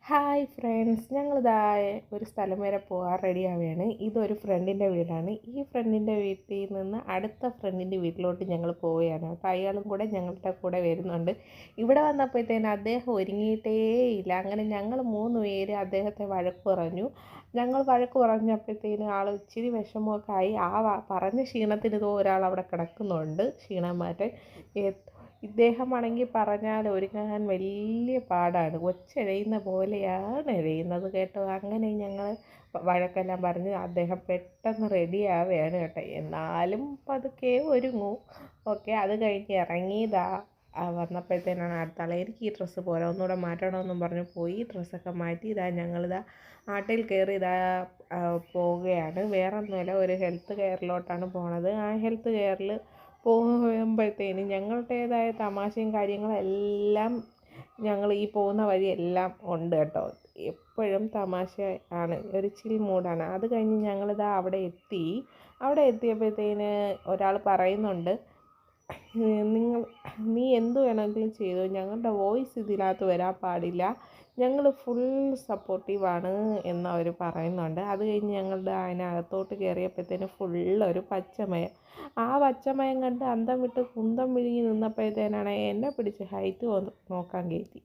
Hi friends, ഞങ്ങളിതാ ഒരു സ്ഥലം വരെ പോകാൻ റെഡിയാവുകയാണ്. ഇതൊരു ഫ്രണ്ടിൻ്റെ വീടാണ്. ഈ ഫ്രണ്ടിൻ്റെ വീട്ടിൽ നിന്ന് അടുത്ത ഫ്രണ്ടിൻ്റെ വീട്ടിലോട്ട് ഞങ്ങൾ പോവുകയാണ്. അപ്പോൾ അയാളും കൂടെ ഞങ്ങളുടെ കൂടെ വരുന്നുണ്ട്. ഇവിടെ വന്നപ്പോഴത്തേന് അദ്ദേഹം ഒരുങ്ങിയിട്ടേ ഇല്ല. അങ്ങനെ ഞങ്ങൾ 3 പേര് അദ്ദേഹത്തെ വഴക്ക് പറഞ്ഞു. ഞങ്ങൾ വഴക്ക് പറഞ്ഞപ്പോഴത്തേന് ആൾ ഇച്ചിരി വിഷമമൊക്കെ ആയി. പറഞ്ഞ ക്ഷീണത്തിന് ഇതോ ഒരാൾ അവിടെ കിടക്കുന്നുണ്ട്, ക്ഷീണം മാറ്റാൻ. ഇദ്ദേഹമാണെങ്കിൽ പറഞ്ഞാൽ ഒരുങ്ങാൻ വലിയ പാടാണ്, ഒച്ചഴയുന്ന പോലെയാണ് എഴയുന്നത് കേട്ടോ. അങ്ങനെ ഞങ്ങൾ വഴക്കെല്ലാം പറഞ്ഞ് അദ്ദേഹം പെട്ടെന്ന് റെഡിയാവുകയാണ് കേട്ടോ. എന്നാലും പതുക്കെ ഒരുങ്ങൂ. ഓക്കെ, അത് കഴിഞ്ഞ് ഇറങ്ങിയതാ വന്നപ്പോഴത്തേനാണ് അടുത്താൾ എനിക്ക് ഈ ഡ്രസ്സ് പോരാ, ഒന്നുകൂടെ മാറ്റണമെന്നും പറഞ്ഞ് പോയി. ഡ്രസ്സൊക്കെ മാറ്റി ഞങ്ങളിതാ ആട്ടിൽ കയറി പോവുകയാണ്. വേറെ ഒന്നുമില്ല, ഒരു ഹെൽത്ത് കെയറിലോട്ടാണ് പോണത്. ആ ഹെൽത്ത് കെയറിൽ പോകുമ്പോഴത്തേന് ഞങ്ങളുടേതായ തമാശയും കാര്യങ്ങളെല്ലാം ഞങ്ങൾ ഈ പോകുന്ന വഴിയെല്ലാം ഉണ്ട് കേട്ടോ. എപ്പോഴും തമാശ ആണ്, ഒരു ചിൽ മൂഡാണ്. അത് കഴിഞ്ഞ് ഞങ്ങളിതാ അവിടെ എത്തിയപ്പോഴത്തേന് ഒരാൾ പറയുന്നുണ്ട്, നീ എന്ത് വേണമെങ്കിലും ചെയ്തു, ഞങ്ങളുടെ വോയിസ് ഇതിനകത്ത് വരാൻ പാടില്ല, ഞങ്ങൾ ഫുൾ സപ്പോർട്ടീവാണ് എന്നവർ പറയുന്നുണ്ട്. അത് കഴിഞ്ഞ് ഞങ്ങളുടെ അതിനകത്തോട്ട് കയറിയപ്പോഴത്തേന് ഫുള്ളൊരു പച്ചമയം. ആ പച്ചമയം കണ്ട് അന്തം വിട്ട് കുന്തം വിഴുങ്ങി നിന്നപ്പോഴത്തേനാണ് എന്നെ പിടിച്ച് ഹൈറ്റ് നോക്കാൻ കയറ്റി.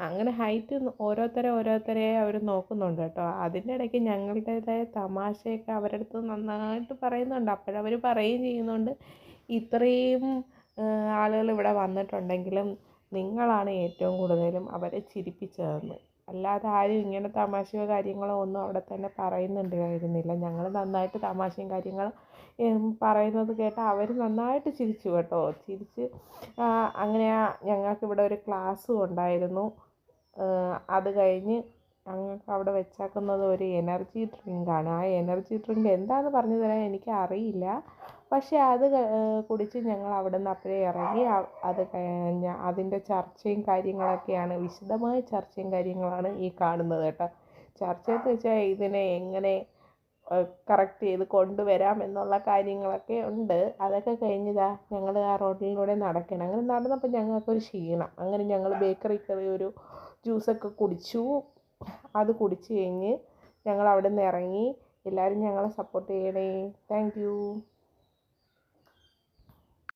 അങ്ങനെ ഹൈറ്റ് ഓരോരുത്തരെ അവർ നോക്കുന്നുണ്ട് കേട്ടോ. അതിൻ്റെ ഇടയ്ക്ക് ഞങ്ങളുടേതായ തമാശയൊക്കെ അവരുടെ അടുത്ത് നന്നായിട്ട് പറയുന്നുണ്ട്. അപ്പോഴവർ പറയുകയും ചെയ്യുന്നുണ്ട്, ഇത്രയും ആളുകൾ ഇവിടെ വന്നിട്ടുണ്ടെങ്കിലും നിങ്ങളാണ് ഏറ്റവും കൂടുതലും അവരെ ചിരിപ്പിച്ചതെന്ന്. അല്ലാതെ ആരും ഇങ്ങനെ തമാശയോ കാര്യങ്ങളോ ഒന്നും അവിടെ തന്നെ പറയുന്നുണ്ടായിരുന്നില്ല. ഞങ്ങൾ നന്നായിട്ട് തമാശയും കാര്യങ്ങളും പറയുന്നത് കേട്ട് അവർ നന്നായിട്ട് ചിരിച്ചു കേട്ടോ. അങ്ങനെ ഞങ്ങൾക്കിവിടെ ഒരു ക്ലാസ്സും ഉണ്ടായിരുന്നു. അത് കഴിഞ്ഞ് ഞങ്ങൾക്ക് അവിടെ വെച്ചേക്കുന്നത് ഒരു എനർജി ഡ്രിങ്കാണ്. ആ എനർജി ഡ്രിങ്ക് എന്താണെന്ന് പറഞ്ഞു തരാൻ എനിക്ക് അറിയില്ല. പക്ഷേ അത് കുടിച്ച് ഞങ്ങൾ അവിടെ നിന്ന് അപ്പോഴേ ഇറങ്ങി. അത് കഴിഞ്ഞ് അതിൻ്റെ ചർച്ചയും കാര്യങ്ങളൊക്കെയാണ്, വിശദമായ ചർച്ചയും കാര്യങ്ങളാണ് ഈ കാണുന്നത് കേട്ടോ. ചർച്ചയെന്ന് വെച്ചാൽ ഇതിനെ എങ്ങനെ കറക്റ്റ് ചെയ്ത് കൊണ്ടുവരാം എന്നുള്ള കാര്യങ്ങളൊക്കെ ഉണ്ട്. അതൊക്കെ കഴിഞ്ഞതാ ഞങ്ങൾ ആ റോഡിലൂടെ നടക്കണം. അങ്ങനെ നടന്നപ്പോൾ ഞങ്ങൾക്കൊരു ക്ഷീണം. അങ്ങനെ ഞങ്ങൾ ബേക്കറി കയറി ഒരു ജ്യൂസൊക്കെ കുടിച്ചു. അത് കുടിച്ച് കഴിഞ്ഞ് ഞങ്ങൾ അവിടെ നിന്ന് ഇറങ്ങി. എല്ലാവരും ഞങ്ങളെ സപ്പോർട്ട് ചെയ്യണേ. Thank you.